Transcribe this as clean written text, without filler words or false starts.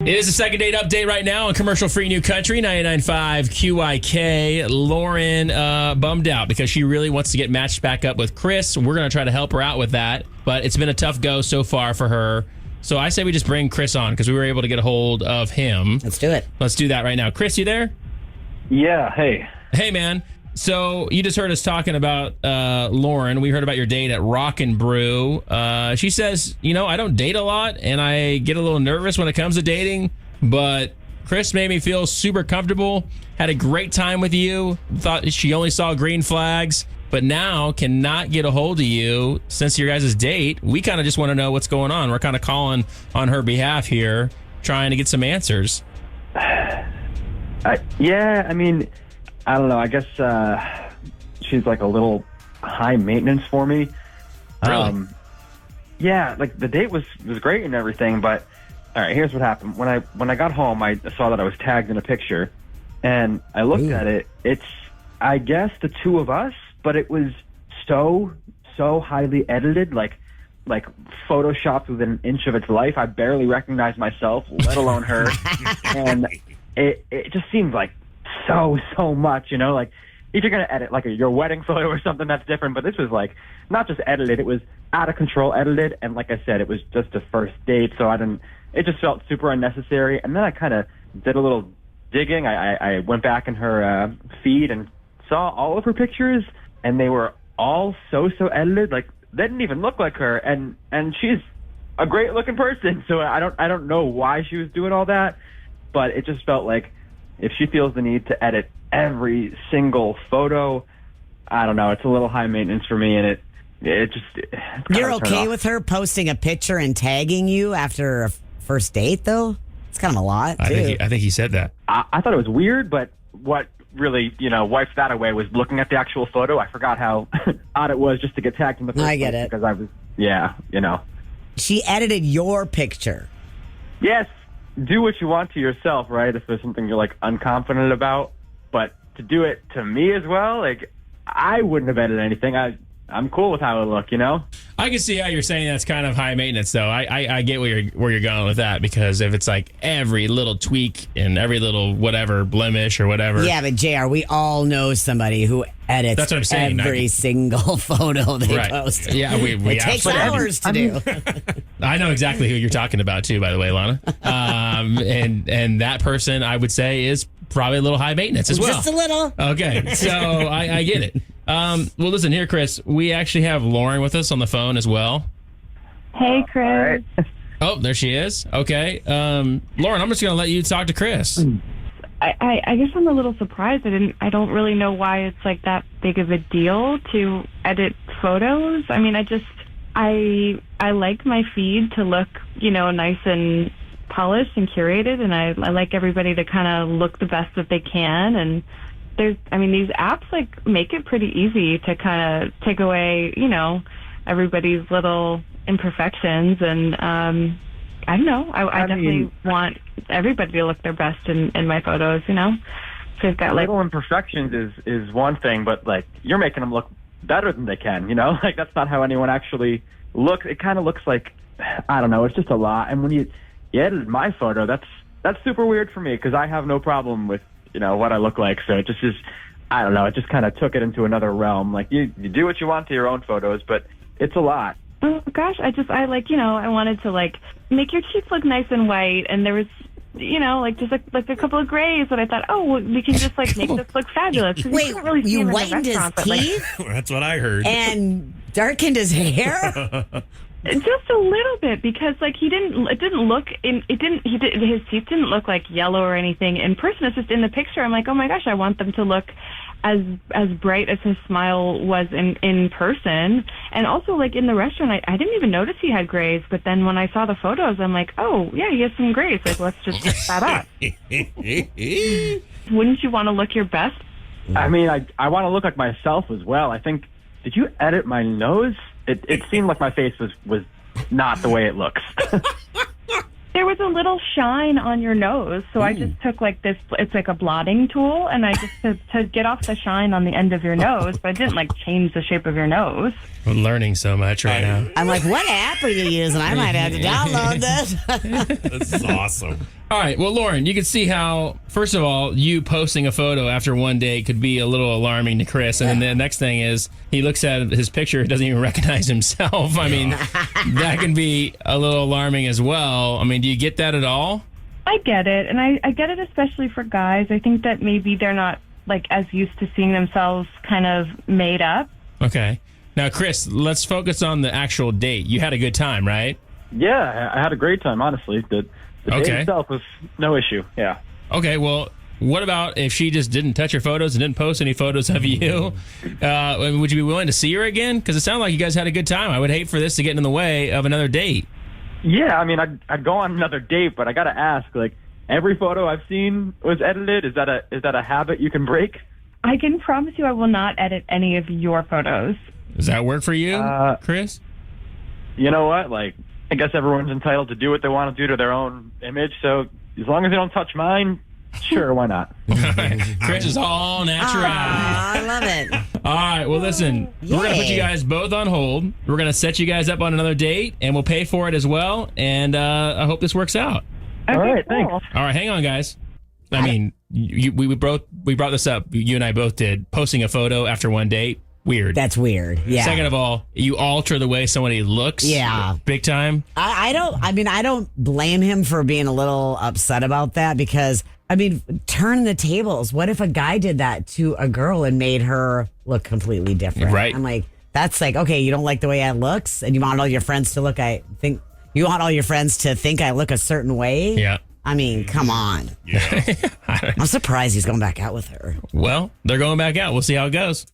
It is a second date update right now on commercial-free New Country, 99.5 QIK. Lauren bummed out because she really wants to get matched back up with Chris. We're going to try to help her out with that, but it's been a tough go so far for her. So I say we just bring Chris on because we were able to get a hold of him. Let's do it. Let's do that right now. Chris, you there? Yeah, hey. Hey, man. So you just heard us talking about Lauren. We heard about your date at Rock and Brew. She says, I don't date a lot, and I get a little nervous when it comes to dating, but Chris made me feel super comfortable, had a great time with you, thought she only saw green flags, but now cannot get a hold of you since your guys' date. We kind of just want to know what's going on. We're kind of calling on her behalf here, trying to get some answers. I don't know. I guess she's like a little high maintenance for me. Really? Yeah, like the date was great and everything, but all right, here's what happened. When I got home, I saw that I was tagged in a picture, and I looked at it. It's, I guess, the two of us, but it was so highly edited, like photoshopped within an inch of its life. I barely recognized myself, let alone her, and it just seemed like so much, like if you're going to edit like your wedding photo or something, that's different, but this was like not just edited, it was out of control edited, and like I said, it was just a first date, so it just felt super unnecessary. And then I kind of did a little digging. I went back in her feed and saw all of her pictures, and they were all so edited, like they didn't even look like her, and she's a great looking person, so I don't know why she was doing all that, but it just felt like if she feels the need to edit every single photo, I don't know. It's a little high maintenance for me, and it just... You're okay with her posting a picture and tagging you after a first date, though? It's kind of a lot, too. I think he said that. I thought it was weird, but what really, wiped that away was looking at the actual photo. I forgot how odd it was just to get tagged in the first I get place it. because I was, She edited your picture. Yes. Do what you want to yourself, right? If there's something you're like unconfident about, but to do it to me as well, like I wouldn't have edited anything. I'm cool with how it looked, I can see how you're saying that's kind of high maintenance, though. I get where you're going with that, because if it's like every little tweak and every little whatever blemish or whatever. Yeah, but JR, we all know somebody who edits That's what I'm saying. every single photo they Right. post. Yeah, we It takes hours to do. I know exactly who you're talking about too, by the way, Lana. And that person, I would say, is probably a little high maintenance as well. Just a little. Okay, so I get it. Well, listen here, Chris. We actually have Lauren with us on the phone as well. Hey, Chris. All right. Oh, there she is. Okay, Lauren, I'm just going to let you talk to Chris. I guess I'm a little surprised. I don't really know why it's like that big of a deal to edit photos. I mean, I like my feed to look, nice and polished and curated, and I like everybody to kind of look the best that they can. And these apps like make it pretty easy to kind of take away, everybody's little imperfections. And I don't know. I definitely want everybody to look their best in my photos, So I've got like little imperfections is one thing, but like you're making them look better than they can, Like that's not how anyone actually looks. It kind of looks like, I don't know, it's just a lot. And when you edited my photo, that's super weird for me because I have no problem with, what I look like. So it just is, I don't know, it just kind of took it into another realm. Like you do what you want to your own photos, but it's a lot. Oh gosh, I wanted to like make your cheeks look nice and white, and there was, just like a couple of grays that I thought, we can just like make this look fabulous. Wait, you, really you whitened his teeth That's what I heard. and darkened his hair? Just a little bit, because like his teeth didn't look like yellow or anything in person. It's just in the picture. I'm like, oh my gosh, I want them to look as bright as his smile was in person. And also like in the restaurant, I didn't even notice he had grays, but then when I saw the photos, I'm like, oh yeah, he has some grays. Like, let's just pick that up. Wouldn't you want to look your best? I mean, I want to look like myself as well. I think, did you edit my nose? It seemed like my face was not the way it looks. There was a little shine on your nose, so I just took like this, it's like a blotting tool, and I just, to get off the shine on the end of your nose, but I didn't like change the shape of your nose. We're learning so much right now. I'm like, what app are you using? I might have to download this. This is awesome. All right. Well, Lauren, you can see how, first of all, you posting a photo after one date could be a little alarming to Chris. And then the next thing is he looks at his picture, doesn't even recognize himself. I mean, that can be a little alarming as well. I mean, do you get that at all? I get it. And I get it especially for guys. I think that maybe they're not like as used to seeing themselves kind of made up. Okay. Now, Chris, let's focus on the actual date. You had a good time, right? Yeah, I had a great time, honestly. The date itself was no issue. Yeah. Okay, well, what about if she just didn't touch your photos and didn't post any photos of you? Would you be willing to see her again? Because it sounded like you guys had a good time. I would hate for this to get in the way of another date. Yeah, I mean, I'd go on another date, but I got to ask, like, every photo I've seen was edited. Is that a habit you can break? I can promise you I will not edit any of your photos. Does that work for you, Chris? You know what? Like, I guess everyone's entitled to do what they want to do to their own image. So as long as they don't touch mine, sure, why not? Chris is all natural. I love it. All right, well, listen, we're going to put you guys both on hold. We're going to set you guys up on another date, and we'll pay for it as well. And I hope this works out. Okay, All right, cool. thanks. All right, hang on, guys. I mean, we brought this up. You and I both did. Posting a photo after one date. Weird. That's weird. Yeah. Second of all, you alter the way somebody looks. Yeah. Big time. I don't blame him for being a little upset about that because, I mean, turn the tables. What if a guy did that to a girl and made her look completely different? Right. I'm like, that's like, okay, you don't like the way I looks and you want all your friends to look, I look a certain way? Yeah. I mean, come on. Yeah. I'm surprised he's going back out with her. Well, they're going back out. We'll see how it goes.